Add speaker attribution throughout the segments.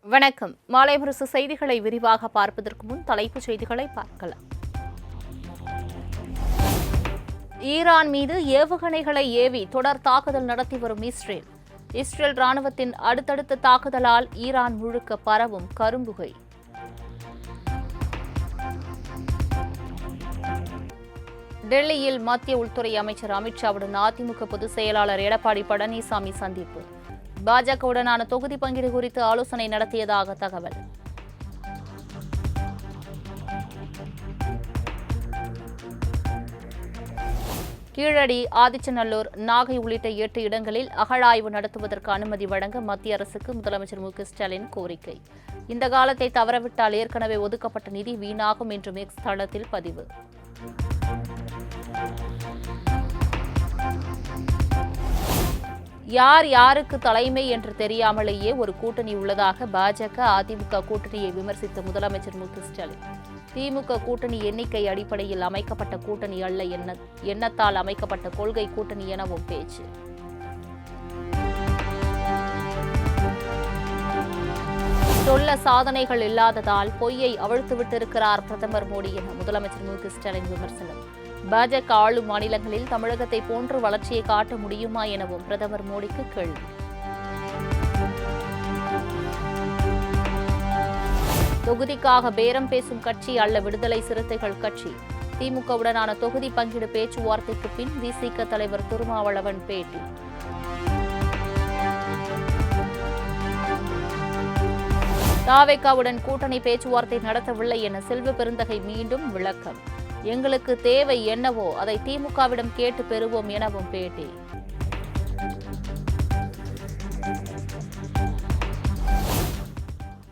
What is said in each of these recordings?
Speaker 1: வணக்கம். மாலை முரசு செய்திகளை விரிவாக பார்ப்பதற்கு முன் தலைப்புச் செய்திகளை பார்க்கலாம். ஈரான் மீது ஏவுகணைகளை ஏவி தொடர் தாக்குதல் நடத்தி வரும் இஸ்ரேல். இஸ்ரேல் ராணுவத்தின் அடுத்தடுத்த தாக்குதலால் ஈரான் முழுக்க பரவும் கரும்புகை. டெல்லியில் மத்திய உள்துறை அமைச்சர் அமித்ஷாவுடன் அதிமுக பொதுச் செயலாளர் எடப்பாடி பழனிசாமி சந்திப்பு. பாஜகவுடனான தொகுதி பங்கீடு குறித்து ஆலோசனை நடத்தியதாக தகவல். கீழடி, ஆதிச்சநல்லூர், நாகை உள்ளிட்ட 8 இடங்களில் அகழாய்வு நடத்துவதற்கு அனுமதி வழங்க மத்திய அரசுக்கு முதலமைச்சர் மு.க.ஸ்டாலின் கோரிக்கை. இந்த காலத்தை தவறவிட்டால் ஏற்கனவே ஒதுக்கப்பட்ட நிதி வீணாகும் என்றும் எக்ஸ் தளத்தில் பதிவு. யார் யாருக்கு தலைமை என்று தெரியாமலேயே ஒரு கூட்டணி உள்ளதாக பாஜக அதிமுக கூட்டணியை விமர்சித்த முதலமைச்சர் மு.க.ஸ்டாலின், திமுக கூட்டணி எண்ணிக்கை அடிப்படையில் அமைக்கப்பட்ட கூட்டணி அல்ல, எண்ணத்தால் அமைக்கப்பட்ட கொள்கை கூட்டணி எனவும் பேச்சு. சொல்ல சாதனைகள் இல்லாததால் பொய்யை அவிழ்த்துவிட்டிருக்கிறார் பிரதமர் மோடி என முதலமைச்சர் மு.க.ஸ்டாலின் விமர்சனம். பாஜக ஆளும் மாநிலங்களில் தமிழகத்தை போன்று வளர்ச்சியை காட்ட முடியுமா எனவும் பிரதமர் மோடிக்கு கேள்வி. தொகுதிக்காக பேரம் பேசும் கட்சி அல்ல விடுதலை சிறுத்தைகள் கட்சி. திமுகவுடனான தொகுதி பங்கீடு பேச்சுவார்த்தைக்கு பின் விசிக தலைவர் திருமாவளவன் பேட்டி. தாவேகாவுடன் கூட்டணி பேச்சுவார்த்தை நடத்தவில்லை என செல்வ பெருந்தகை மீண்டும் விளக்கம். எங்களுக்கு தேவை என்னவோ அதை திமுகவிடம் கேட்டு பெறுவோம் எனவும் பேட்டி.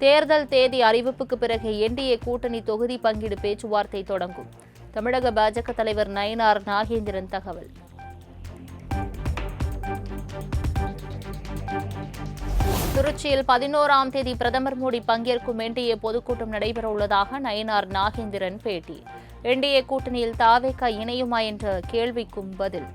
Speaker 1: தேர்தல் தேதி அறிவிப்புக்கு பிறகு என்டிஏ கூட்டணி தொகுதி பங்கீடு பேச்சுவார்த்தை தொடங்கும். தமிழக பாஜக தலைவர் நயினார் நாகேந்திரன் தகவல். திருச்சியில் 11ஆம் தேதி பிரதமர் மோடி பங்கேற்கும் என்டிஏ பொதுக்கூட்டம் நடைபெற உள்ளதாக நயினார் நாகேந்திரன் பேட்டி. என்டிஏ கூட்டணியில் தாவேகா இணையுமா என்ற கேள்விக்கும் பதில்.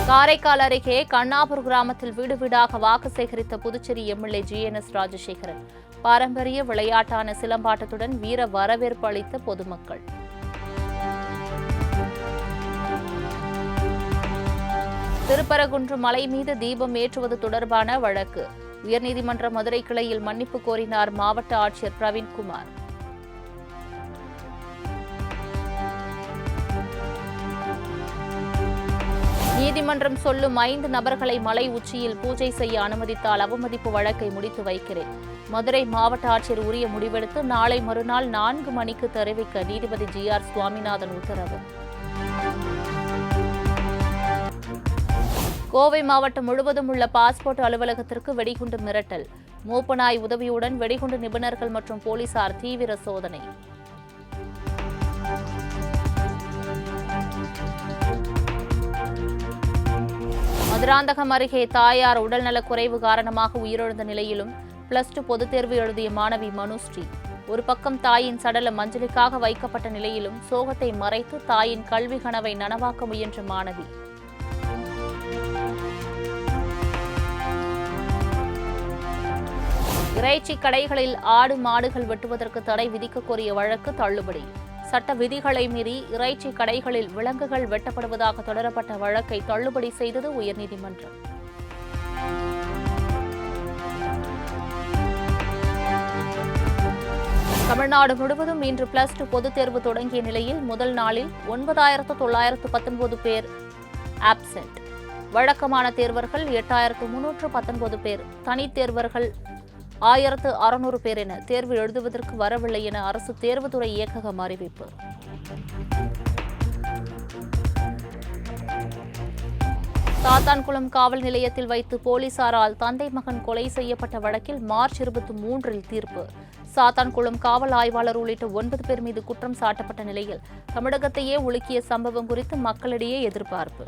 Speaker 1: காரைக்கால் அருகே கண்ணாபுரம் கிராமத்தில் வீடு வீடாக வாக்கு சேகரித்த புதுச்சேரி எம்எல்ஏ ஜிஎன்எஸ் ராஜசேகரன். பாரம்பரிய விளையாட்டான சிலம்பாட்டத்துடன் வீர வரவேற்பு அளித்த பொதுமக்கள். திருப்பரங்குன்றம் மலை மீது தீபம் ஏற்றுவது தொடர்பான வழக்கு. உயர்நீதிமன்ற மதுரை கிளையில் மன்னிப்பு கோரினார் மாவட்ட ஆட்சியர் பிரவீன்குமார். நீதிமன்றம் சொல்லும் 5 நபர்களை மலை உச்சியில் பூஜை செய்ய அனுமதித்தால் அவமதிப்பு வழக்கை முடித்து வைக்கிறேன். மதுரை மாவட்ட ஆட்சியர் உரிய முடிவெடுத்து நாளை மறுநாள் 4 மணிக்கு தெரிவிக்க நீதிபதி ஜி.ஆர். சுவாமிநாதன் உத்தரவு. கோவை மாவட்டம் முழுவதும் உள்ள பாஸ்போர்ட் அலுவலகத்திற்கு வெடிகுண்டு மிரட்டல். மோப்பநாய் உதவியுடன் வெடிகுண்டு நிபுணர்கள் மற்றும் போலீசார் தீவிர சோதனை. மதுராந்தகம் அருகே தாயார் உடல்நலக்குறைவு காரணமாக உயிரிழந்த நிலையிலும் +2 பொதுத் தேர்வு எழுதிய மாணவி மனுஸ்ரீ. ஒரு பக்கம் தாயின் சடலம் அஞ்சலிக்காக வைக்கப்பட்ட நிலையிலும் சோகத்தை மறைத்து தாயின் கல்வி கனவை நனவாக்க முயன்ற மாணவி. இறைச்சி கடைகளில் ஆடு மாடுகள் வெட்டுவதற்கு தடை விதிக்க கோரிய வழக்கு தள்ளுபடி. சட்ட விதிகளை மீறி இறைச்சி கடைகளில் விலங்குகள் வெட்டப்படுவதாக தொடரப்பட்ட வழக்கை தள்ளுபடி செய்தது உயர்நீதிமன்றம். தமிழ்நாடு முழுவதும் இன்று +2 பொதுத் தேர்வு தொடங்கிய நிலையில் முதல் நாளில் 9,919 பேர் ஆப்சென்ட். வழக்கமான தேர்வர்கள் 8,319 பேர், தனித் தேர்வர்கள் 1,600 பேர் என தேர்வு எழுதுவதற்கு வரவில்லை என அரசு தேர்வுத்துறை இயக்ககம் அறிவிப்பு. சாத்தான்குளம் காவல் நிலையத்தில் வைத்து போலீசாரால் தந்தை மகன் கொலை செய்யப்பட்ட வழக்கில் மார்ச் 23 தீர்ப்பு. சாத்தான்குளம் காவல் ஆய்வாளர் உள்ளிட்ட 9 பேர் மீது குற்றம் சாட்டப்பட்ட நிலையில் தமிழகத்தையே உலுக்கிய சம்பவம் குறித்து மக்களிடையே எதிர்பார்ப்பு.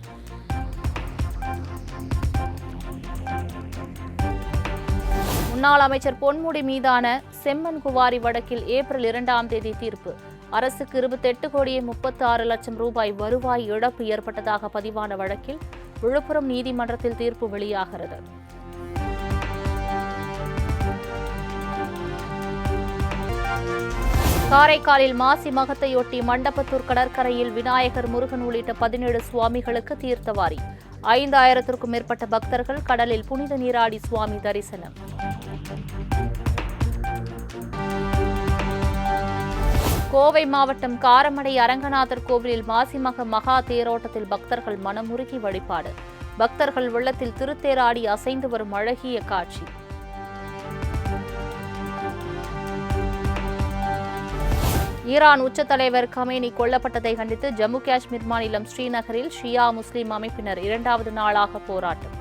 Speaker 1: முன்னாள் அமைச்சர் பொன்முடி மீதான செம்மன் குவாரி வழக்கில் ஏப்ரல் 2ஆம் தேதி தீர்ப்பு. அரசுக்கு 28,36,00,000 ரூபாய் வருவாய் இழப்பு ஏற்பட்டதாக பதிவான வழக்கில் விழுப்புரம் நீதிமன்றத்தில் தீர்ப்பு வெளியாகிறது. காரைக்காலில் மாசி மகத்தையொட்டி மண்டபத்தூர் கடற்கரையில் விநாயகர், முருகன் உள்ளிட்ட 17 சுவாமிகளுக்கு தீர்த்தவாரி. 5000த்திற்கும் மேற்பட்ட பக்தர்கள் கடலில் புனித நீராடி சுவாமி தரிசனம். கோவை மாவட்டம் காரமடை அரங்கநாதர் கோவிலில் மாசிமக மகா தேரோட்டத்தில் பக்தர்கள் மனமுருகி வழிபாடு. பக்தர்கள் வெள்ளத்தில் திருத்தேராடி அசைந்து வரும் அழகிய காட்சி. ஈரான் உச்சத்தலைவர் கமேனி கொல்லப்பட்டதை கண்டித்து ஜம்மு காஷ்மீர் மாநிலம் ஸ்ரீநகரில் ஷியா முஸ்லிம் அமைப்பினர் 2வது நாளாக போராட்டம்.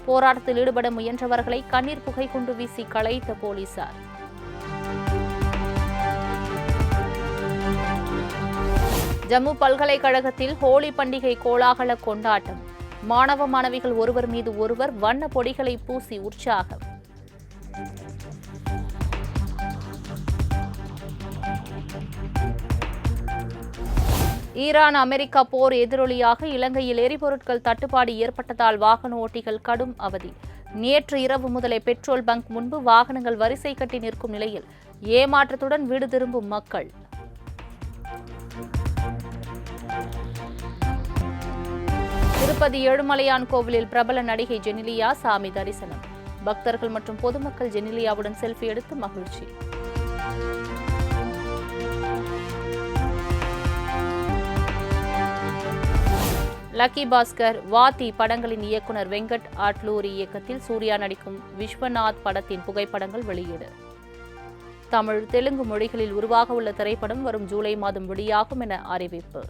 Speaker 1: போராட்டத்தில் ஈடுபட முயன்றவர்களை கண்ணீர் புகை கொண்டு வீசி கலைத்த போலீசார். ஜம்மு பல்கலைக்கழகத்தில் ஹோலி பண்டிகை கோலாகல கொண்டாட்டம். மாணவ மாணவிகள் ஒருவர் மீது ஒருவர் வண்ண பொடிகளை பூசி உற்சாகம். ஈரான் அமெரிக்கா போர் எதிரொலியாக இலங்கையில் எரிபொருட்கள் தட்டுப்பாடு ஏற்பட்டதால் வாகன ஓட்டிகள் கடும் அவதி. நேற்று இரவு முதலே பெட்ரோல் பங்க் முன்பு வாகனங்கள் வரிசை கட்டி நிற்கும் நிலையில் ஏமாற்றத்துடன் வீடு திரும்பும் மக்கள். திருப்பதி ஏழுமலையான் கோவிலில் பிரபல நடிகை ஜெனிலியா சாமி தரிசனம். பக்தர்கள் மற்றும் பொதுமக்கள் ஜெனிலியாவுடன் செல்ஃபி எடுத்து மகிழ்ச்சி. லக்கி பாஸ்கர், வாத்தி படங்களின் இயக்குனர் வெங்கட் ஆட்லூரி இயக்கத்தில் சூர்யா நடிக்கும் விஸ்வநாத் படத்தின் புகைப்படங்கள் வெளியீடு. தமிழ், தெலுங்கு மொழிகளில் உருவாக உள்ள திரைப்படம் வரும் ஜூலை மாதம் வெளியாகும் என அறிவிப்பு.